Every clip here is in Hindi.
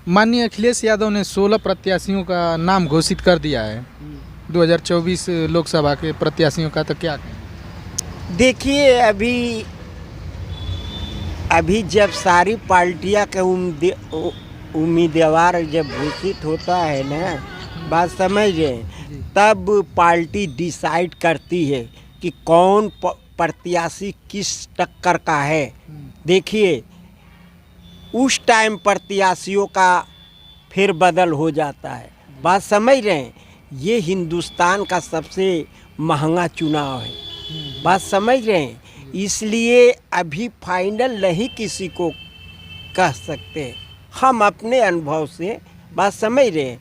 माननीय अखिलेश यादव ने 16 प्रत्याशियों का नाम घोषित कर दिया है 2024 लोकसभा के प्रत्याशियों का, तो क्या कहें? देखिए, अभी जब सारी पार्टियां के उम्मीदवार जब घोषित होता है ना, बात समझ रहे हैं, तब पार्टी डिसाइड करती है कि कौन प्रत्याशी किस टक्कर का है। देखिए, उस टाइम प्रत्याशियों का फिर बदल हो जाता है। बात समझ रहे हैं, ये हिंदुस्तान का सबसे महंगा चुनाव है। बात समझ रहे हैं, इसलिए अभी फाइनल नहीं किसी को कह सकते। हम अपने अनुभव से बात समझ रहे हैं,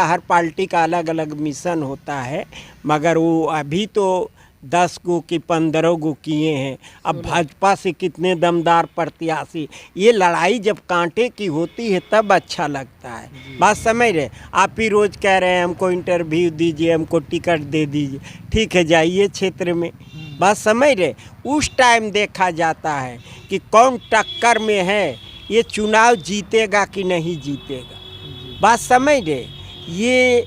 हर पार्टी का अलग अलग मिशन होता है, मगर वो अभी तो 10 गो की 15 गो किए हैं। अब भाजपा से कितने दमदार प्रत्याशी, ये लड़ाई जब कांटे की होती है तब अच्छा लगता है। बात समझ रहे, आप ही रोज़ कह रहे हैं हमको इंटरव्यू दीजिए, हमको टिकट दे दीजिए, ठीक है जाइए क्षेत्र में। बात समझ रहे, उस टाइम देखा जाता है कि कौन टक्कर में है, ये चुनाव जीतेगा कि नहीं जीतेगा। बात समझ रहे, ये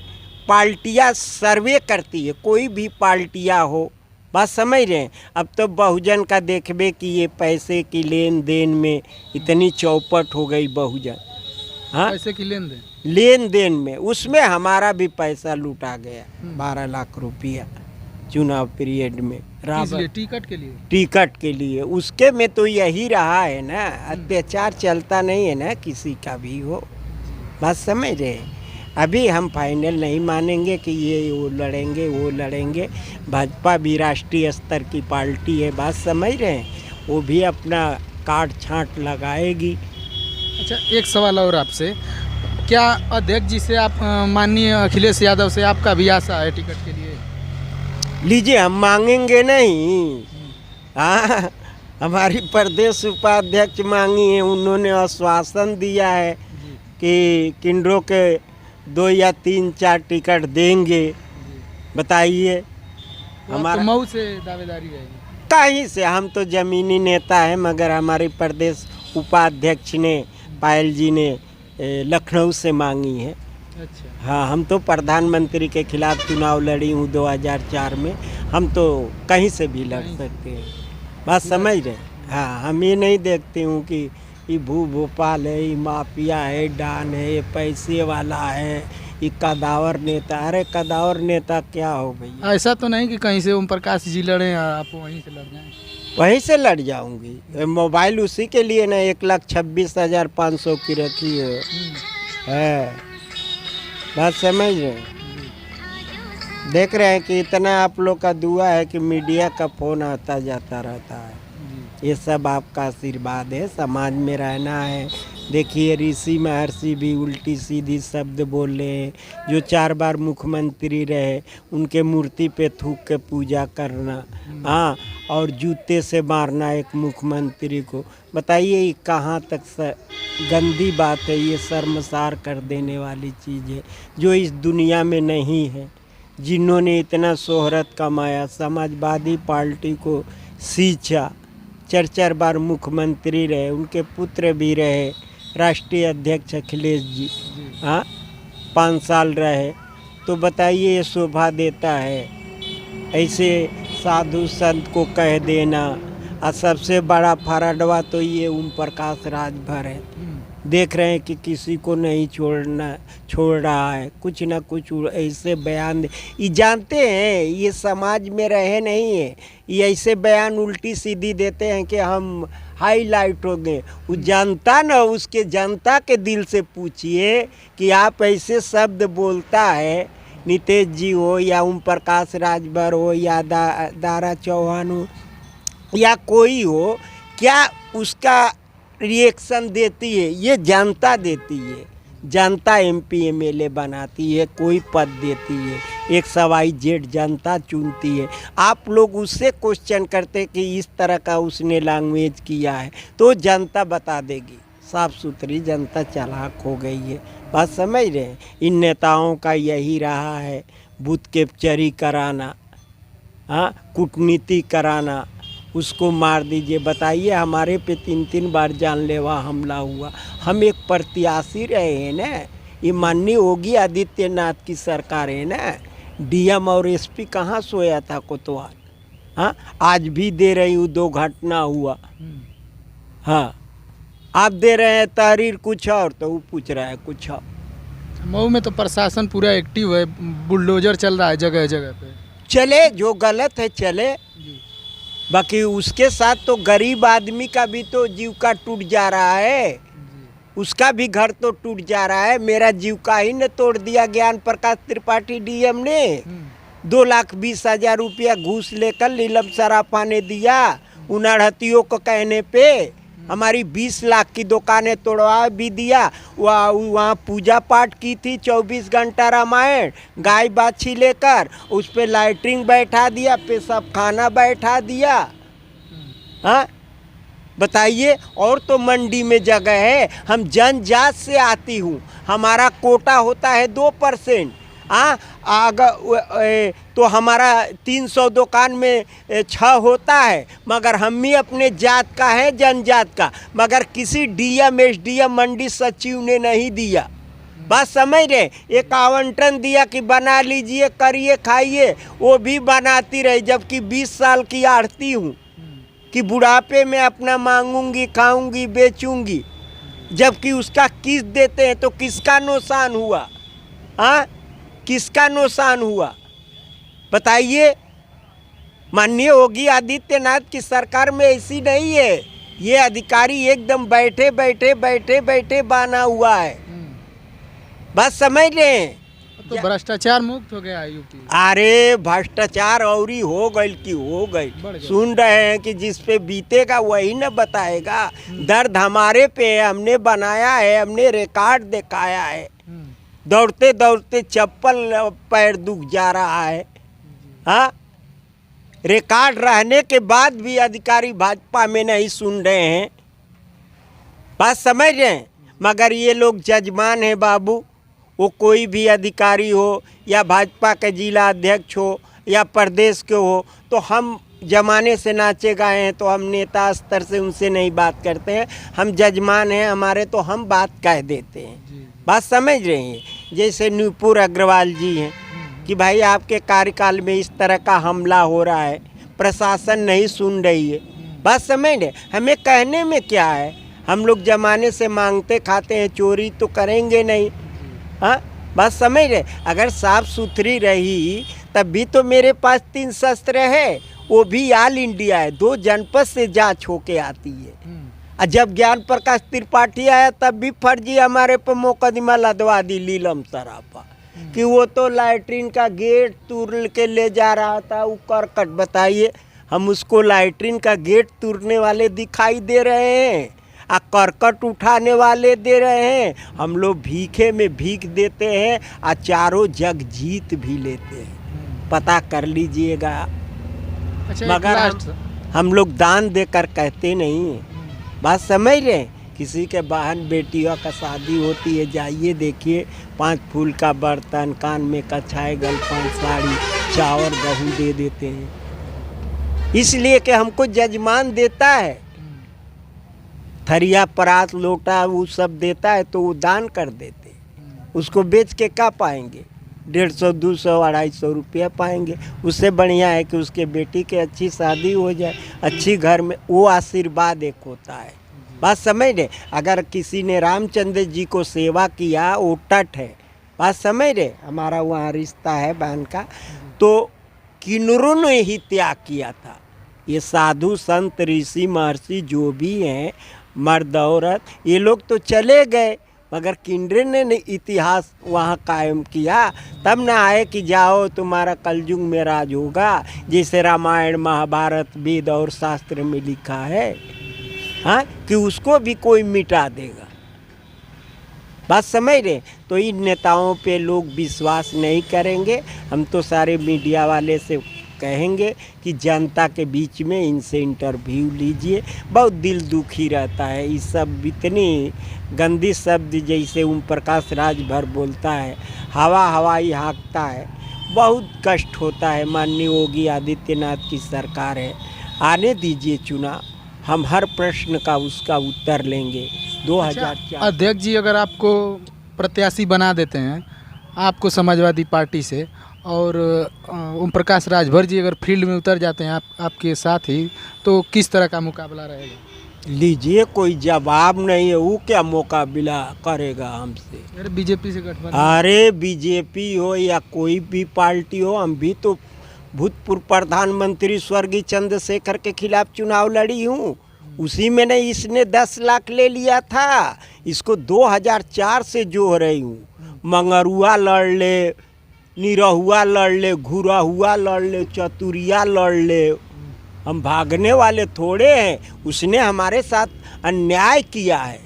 पार्टियां सर्वे करती है, कोई भी पार्टियां हो। बात समझ रहे हैं, अब तो बहुजन का देखबे कि ये पैसे की लेन देन में इतनी चौपट हो गई बहुजन। हाँ, पैसे की लेन देन में उसमें हमारा भी पैसा लूटा गया, 12 लाख रुपया चुनाव पीरियड में टिकट के लिए। उसके में तो यही रहा है ना, अत्याचार चलता नहीं है ना किसी का भी हो। बात समझ रहे हैं, अभी हम फाइनल नहीं मानेंगे कि ये वो लड़ेंगे। भाजपा भी राष्ट्रीय स्तर की पार्टी है। बात समझ रहे हैं, वो भी अपना काट छांट लगाएगी। अच्छा, एक सवाल और आपसे, क्या अध्यक्ष जी से आप माननीय अखिलेश यादव से आपका भी आशा है टिकट के लिए? लीजिए, हम मांगेंगे नहीं। हाँ, हमारी प्रदेश उपाध्यक्ष मांगी है, उन्होंने आश्वासन दिया है कि किन्नरों के 2 या 3-4 टिकट देंगे। बताइए, हमारा मऊ से दावेदारी रहेगी? कहीं से, हम तो जमीनी नेता हैं, मगर हमारे प्रदेश उपाध्यक्ष ने, पायल जी ने लखनऊ से मांगी है। अच्छा। हाँ, हम तो प्रधानमंत्री के खिलाफ चुनाव लड़ी हूँ 2004 में, हम तो कहीं से भी लड़ सकते हैं। बात समझ रहे, हाँ, हम ये नहीं देखते हूँ कि ये भोपाल है, ये माफिया है, डान है, ये पैसे वाला है, ये कदावर नेता। अरे कदावर नेता क्या हो भैया? ऐसा तो नहीं कि कहीं से ओम प्रकाश जी लड़े, आप वहीं से लड़ जाएं? वहीं से लड़ जाऊंगी। मोबाइल उसी के लिए ना 1,26,500 की रखी है। बात समझ रहे हैं, देख रहे हैं कि इतना आप लोग का दुआ है कि मीडिया का फ़ोन आता जाता रहता है। ये सब आपका आशीर्वाद है, समाज में रहना है। देखिए, ऋषि महर्षि भी उल्टी सीधी शब्द बोल रहे हैं। जो 4 बार मुख्यमंत्री रहे, उनके मूर्ति पे थूक के पूजा करना, हाँ, और जूते से मारना एक मुख्यमंत्री को, बताइए ये कहाँ तक गंदी बात है। ये शर्मसार कर देने वाली चीज़ है जो इस दुनिया में नहीं है। जिन्होंने इतना शोहरत कमाया, समाजवादी पार्टी को सींचा, 4 बार मुख्यमंत्री रहे, उनके पुत्र भी रहे, राष्ट्रीय अध्यक्ष अखिलेश जी, हाँ, 5 साल रहे, तो बताइए ये शोभा देता है? ऐसे साधु संत को कह देना। और सबसे बड़ा फरडवा तो ये ओम प्रकाश राजभर है। देख रहे हैं कि किसी को नहीं छोड़ रहा है, कुछ ना कुछ ऐसे बयान ये जानते हैं, ये समाज में रहे नहीं है, ये ऐसे बयान उल्टी सीधी देते हैं कि हम हाईलाइट हो गए। वो जनता ना, उसके जनता के दिल से पूछिए कि आप ऐसे शब्द बोलता है, नीतीश जी हो या ओम प्रकाश राजभर हो या दारा चौहान हो या कोई हो, क्या उसका रिएक्शन देती है? ये जनता देती है। जनता MP MLA बनाती है, कोई पद देती है, XYZ जनता चुनती है। आप लोग उससे क्वेश्चन करते कि इस तरह का उसने लैंग्वेज किया है, तो जनता बता देगी। साफ सुथरी जनता चालाक हो गई है। बात समझ रहे हैं, इन नेताओं का यही रहा है, बूथ कैप्चरी कराना, हाँ, कूटनीति कराना, उसको मार दीजिए। बताइए, हमारे पे 3 बार जानलेवा हमला हुआ। हम एक प्रत्याशी रहे हैं ना, ये माननीय योगी आदित्यनाथ की सरकार है ना। डीएम और एसपी कहाँ सोया था कोतवाल? हाँ, आज भी दे रही हूँ, 2 घटना हुआ। हाँ, आप दे रहे हैं तहरीर कुछ और, तो वो पूछ रहा है कुछ और। मऊ में तो प्रशासन पूरा एक्टिव है, बुलडोजर चल रहा है जगह जगह पे। चले, जो गलत है चले, बाकी उसके साथ तो गरीब आदमी का भी तो जीव का टूट जा रहा है, उसका भी घर तो टूट जा रहा है। मेरा जीव का ही ने तोड़ दिया ज्ञान प्रकाश त्रिपाठी डीएम ने। 2,20,000 रुपया घूस लेकर नीलम सराफा ने दिया उन अड़हतियों को कहने पे। हमारी 20 लाख की दुकानें तोड़वा भी दिया। वहाँ पूजा पाठ की थी, 24 घंटा रामायण, गाय बाछी लेकर उस पर लाइटिंग बैठा दिया, पेशाब खाना बैठा दिया। हाँ, बताइए, और तो मंडी में जगह है। हम जनजात से आती हूँ, हमारा कोटा होता है 2%। अगर तो हमारा 300 दुकान में 6 होता है, मगर हम ही अपने जात का है, जनजात का, मगर किसी डीएम एसडीएम मंडी सचिव ने नहीं दिया। बात समझ रहे? एक आवंटन दिया कि बना लीजिए, करिए, खाइए, वो भी बनाती रही। जबकि 20 साल की आढ़ती हूँ कि बुढ़ापे में अपना मांगूंगी, खाऊंगी, बेचूंगी, जबकि उसका किस्त देते हैं तो किसका नुकसान हुआ? हाँ, किसका नुकसान हुआ? बताइए। माननीय योगी आदित्यनाथ की सरकार में ऐसी नहीं है। ये अधिकारी एकदम बैठे बैठे बैठे बैठे बना हुआ है। बस समझ लें, तो भ्रष्टाचार मुक्त हो गया है यूपी। अरे भ्रष्टाचार और ही हो गई कि हो गई। सुन रहे हैं कि जिस पे बीतेगा वही न बताएगा। दर्द हमारे पे है, हमने बनाया है, हमने रिकॉर्ड दिखाया है। दौड़ते दौड़ते चप्पल पैर दुख जा रहा है। हाँ, रिकॉर्ड रहने के बाद भी अधिकारी भाजपा में नहीं सुन रहे हैं। बात समझ रहे हैं? मगर ये लोग जजमान हैं बाबू। वो कोई भी अधिकारी हो या भाजपा के जिला अध्यक्ष हो या प्रदेश के हो, तो हम जमाने से नाचे गाए हैं, तो हम नेता स्तर से उनसे नहीं बात करते हैं। हम जजमान हैं हमारे, तो हम बात कह देते हैं। बात समझ रहे हैं? जैसे नुपुर अग्रवाल जी हैं कि भाई आपके कार्यकाल में इस तरह का हमला हो रहा है, प्रशासन नहीं सुन रही है। बात समझ रहे? हमें कहने में क्या है? हम लोग जमाने से मांगते खाते हैं, चोरी तो करेंगे नहीं। हाँ, बात समझ रहे? अगर साफ सुथरी रही तब भी तो मेरे पास 3 शस्त्र है, वो भी ऑल इंडिया है, 2 जनपद से जांच होके आती है। और जब ज्ञान प्रकाश त्रिपाठी आया तब भी फर्जी हमारे पर मुकदमा लदवा दी नीलम सराफा कि वो तो लैट्रिन का गेट तोड़ के ले जा रहा था, वो करकट। बताइए, हम उसको लैट्रिन का गेट तोड़ने वाले दिखाई दे रहे हैं, आ करकट उठाने वाले दे रहे हैं। हम लोग भीखे में भीख देते हैं और चारों जग जीत भी लेते हैं। पता कर लीजिएगा। अच्छा, मगर हम लोग दान देकर कहते नहीं। बात समझ रहे? किसी के बहन बेटियों का शादी होती है, जाइए देखिए, 5 फूल का बर्तन, कान में कछाई, गलफन, साड़ी, चावल, गेहूँ दे देते हैं, इसलिए कि हमको जजमान देता है। थरिया परात लोटा वो सब देता है तो वो दान कर देते। उसको बेच के क्या पाएंगे? 150, 200, 250 रुपया पाएंगे। उससे बढ़िया है कि उसके बेटी के अच्छी शादी हो जाए, अच्छी घर में, वो आशीर्वाद एक होता है। बात समझ रहे? अगर किसी ने रामचंद्र जी को सेवा किया, वो टट है। बात समझ रहे? हमारा वहाँ रिश्ता है बहन का, तो किन्नरों ने ही त्याग किया था। ये साधु संत ऋषि महर्षि जो भी हैं, मर्द औरत, ये लोग तो चले गए, मगर किन्नर ने इतिहास वहाँ कायम किया। तब ना आए कि जाओ तुम्हारा कलयुग में राज होगा, जैसे रामायण महाभारत वेद और शास्त्र में लिखा है। हाँ, कि उसको भी कोई मिटा देगा। बात समझ रहे? तो इन नेताओं पे लोग विश्वास नहीं करेंगे। हम तो सारे मीडिया वाले से कहेंगे कि जनता के बीच में इनसे इंटरव्यू लीजिए। बहुत दिल दुखी रहता है। ये सब इतनी गंदी शब्द जैसे ओम प्रकाश राज भर बोलता है, हवा हवाई हाँकता है, बहुत कष्ट होता है। माननीय योगी आदित्यनाथ की सरकार है, आने दीजिए चुनाव, हम हर प्रश्न का उसका उत्तर लेंगे। 2004 अध्यक्ष जी, अगर आपको प्रत्याशी बना देते हैं आपको समाजवादी पार्टी से, और ओम प्रकाश राजभर जी अगर फील्ड में उतर जाते हैं आपके साथ ही, तो किस तरह का मुकाबला रहेगा? लीजिए, कोई जवाब नहीं है, वो क्या मुकाबला करेगा हमसे? अरे बीजेपी से गठबंधन। अरे बीजेपी हो या कोई भी पार्टी हो, हम भी तो भूतपूर्व प्रधानमंत्री स्वर्गीय चंद्रशेखर के खिलाफ चुनाव लड़ी हूँ। उसी में नहीं इसने 10 लाख ले लिया था। इसको 2004 से जो रही हूँ। मंगरुआ लड़ ले, निरहुआ लड़ ले, घुरहुआ लड़ ले, चतुरिया लड़ ले, हम भागने वाले थोड़े हैं। उसने हमारे साथ अन्याय किया है,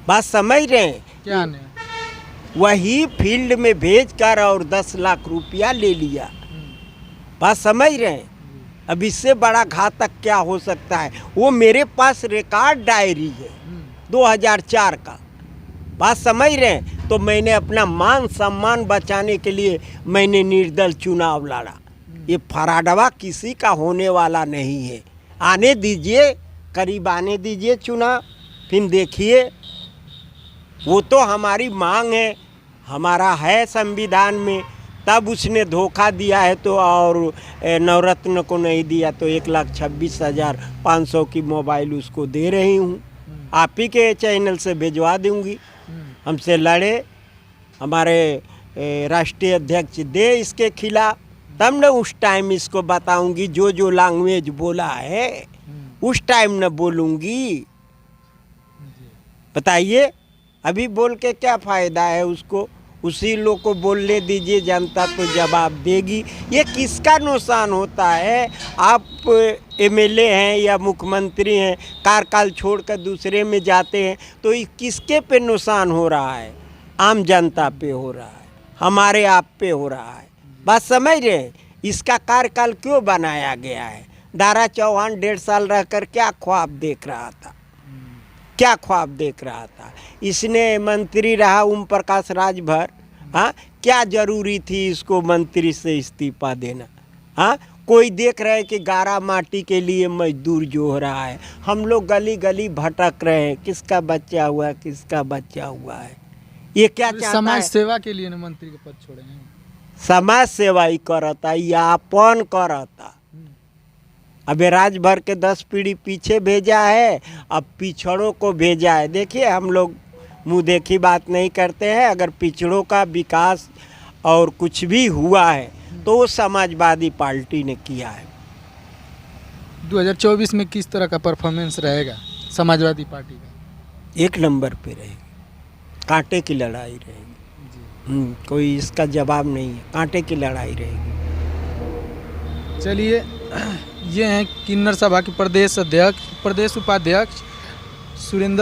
बात समझ रहे हैं? क्या नहीं? वही फील्ड में भेजकर और 10 लाख रुपया ले लिया, बात समझ रहे हैं? अब इससे बड़ा घातक क्या हो सकता है? वो मेरे पास रिकॉर्ड डायरी है 2004 का, बात समझ रहे हैं? तो मैंने अपना मान सम्मान बचाने के लिए मैंने निर्दल चुनाव लड़ा। ये फराडवा किसी का होने वाला नहीं है। आने दीजिए, करीब आने दीजिए चुनाव, फिर देखिए। वो तो हमारी मांग है, हमारा है संविधान में, तब उसने धोखा दिया है तो, और नवरत्न को नहीं दिया तो 1,26,500 की मोबाइल उसको दे रही हूँ। आप ही के चैनल से भिजवा दूँगी। हमसे लड़े, हमारे राष्ट्रीय अध्यक्ष दे इसके खिलाफ, तब न उस टाइम इसको बताऊंगी। जो लैंग्वेज बोला है उस टाइम न बोलूँगी। बताइए, अभी बोल के क्या फ़ायदा है उसको? उसी लोग को बोलने दीजिए, जनता तो जवाब देगी। ये किसका नुकसान होता है? आप एमएलए हैं या मुख्यमंत्री हैं, कार्यकाल छोड़कर दूसरे में जाते हैं, तो ये किसके पे नुकसान हो रहा है? आम जनता पे हो रहा है, हमारे आप पे हो रहा है। बात समझ रहे हैं? इसका कार्यकाल क्यों बनाया गया है? दारा चौहान 1.5 साल रहकर क्या ख्वाब देख रहा था? क्या ख्वाब देख रहा था? इसने मंत्री रहा ओम प्रकाश राजभर। हाँ, क्या जरूरी थी इसको मंत्री से इस्तीफा देना? हाँ, कोई देख रहा है कि गारा माटी के लिए मजदूर जो हो रहा है, हम लोग गली गली भटक रहे हैं, किसका बच्चा हुआ, किसका बच्चा हुआ है? ये क्या चाहता समाज है? सेवा के लिए ना मंत्री के पद छोड़े हैं। समाज सेवा ही करता, यापन करता। अबे राजभर के 10 पीढ़ी पीछे भेजा है, अब पिछड़ों को भेजा है। देखिए, हम लोग मुँह देखी बात नहीं करते हैं। अगर पिछड़ों का विकास और कुछ भी हुआ है तो वो समाजवादी पार्टी ने किया है। 2024 में किस तरह का परफॉर्मेंस रहेगा समाजवादी पार्टी का? 1 नंबर पे रहेगी, कांटे की लड़ाई रहेगी। कोई इसका जवाब नहीं है, कांटे की लड़ाई रहेगी। चलिए, ये हैं किन्नर सभा के प्रदेश अध्यक्ष, प्रदेश उपाध्यक्ष सुरेंद्र